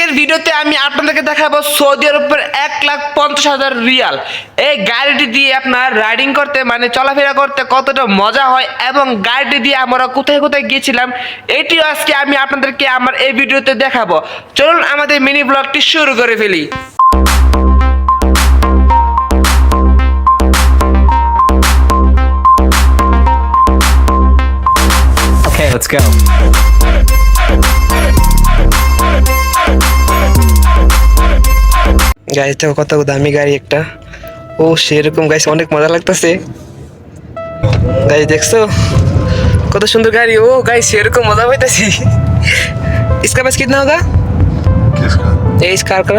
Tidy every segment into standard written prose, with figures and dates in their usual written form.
আজকের ভিডিওতে আমি আপনাদেরকে দেখাবো সৌদি আরবের 1,50,000 রিয়াল এই গাড়িটি দিয়ে আপনার রাইডিং করতে মানে চলাফেরা করতে কতটা মজা হয় এবং গাড়িটি দিয়ে আমরা কোথায় কোথায় গিয়েছিলাম এটিও আজকে আমি আপনাদেরকে আমার এই ভিডিওতে দেখাবো। চলুন আমাদের মিনি ব্লগটি শুরু করে ফেলি। Okay, let's go. গাড়ি তো কত দামি গাড়ি একটা, ও সেরকম গাড়ি অনেক মজা লাগতেছে। গাড়ি দেখছো কত সুন্দর গাড়ি, ও গাড়ি সেরকম মজা পাইতেছি। इसका बस कितना होगा? किसका? ये इस कार का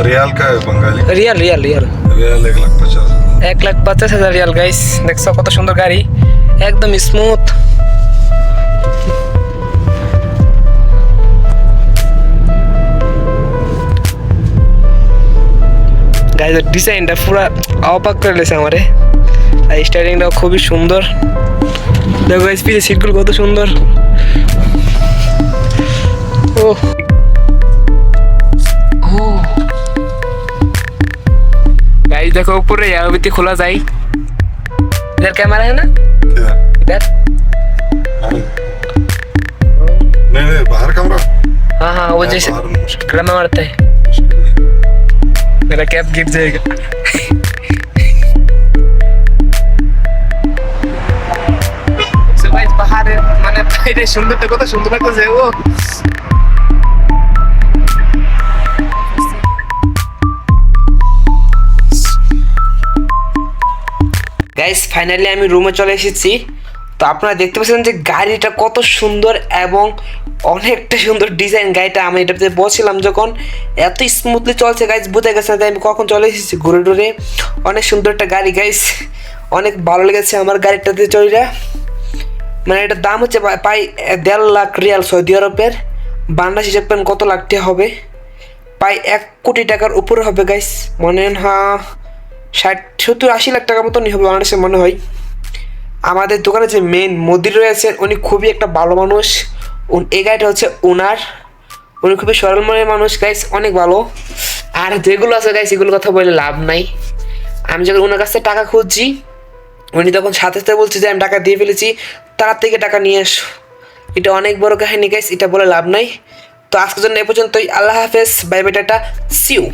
रियाल का है Bengali real real real riyal 1,50,000 1,50,000 riyal. Guys দেখছো কত সুন্দর গাড়ি, একদম স্মুথ। গাইস ডিজাইনটা পুরো অবাক করে দিয়েছে আমারে, আর স্টাইলিংটাও খুবই সুন্দর। দেখো গাইস পিছে সিটগুলো কত সুন্দর। ও गाइस देखो ऊपर यहाँ भी खुला जाए, इधर कैमरा है ना, क्या? इधर हाँ। नहीं नहीं बाहर कमरा हाँ हाँ वो जैसे बाहर मुश्किल ड्रामा मारता है, है। मेरा कैप गिर जाएगा। So guys পাহাড়ের মানে বাইরে সুন্দরটা কত সুন্দর লাগতেছে। ও গাইস ফাইনালি আমি রুমে চলে এসেছি। তো আপনারা দেখতে পাচ্ছেন যে গাড়িটা কত সুন্দর এবং অনেকটা সুন্দর ডিজাইন। গাড়িটা আমি এটাতে বলছিলাম যখন এত স্মুথলি চলছে গাইস বোঝা গেছে না আমি কখন চলে এসেছি ঘুরে টুরে। অনেক সুন্দর একটা গাড়ি গাইস, অনেক ভালো লেগেছে আমার গাড়িটাতে চড়িরা। মানে এটার দাম হচ্ছে প্রায় 1.5 লাখ রিয়াল, সৌদি আরবের বাংলাদেশ হিসাব করেন কত লাখ টাকা হবে, প্রায় 1 কোটি টাকার উপরে হবে গাইস। মনে হয় 60-70-80 লাখ টাকার মতনই হবে বাংলাদেশের মনে হয়। আমাদের দোকানে যে মেন মুদির রয়েছেন উনি খুবই একটা ভালো মানুষ, এই গাড়িটা হচ্ছে ওনার, উনি খুবই সরল মনের মানুষ গাইস, অনেক ভালো। আর যেগুলো আছে গাইস এগুলোর কথা বলে লাভ নাই। আমি যখন ওনার কাছ থেকে টাকা খুঁজছি উনি তখন সাথে সাথে বলছে যে আমি টাকা দিয়ে ফেলেছি, তার থেকে টাকা নিয়ে এসো। এটা অনেক বড় কাহিনী গাইস, এটা বলে লাভ নাই। তো আজকের জন্য এ পর্যন্তই, আল্লাহ হাফেজ, বাই বাই, টাটা, সিউ।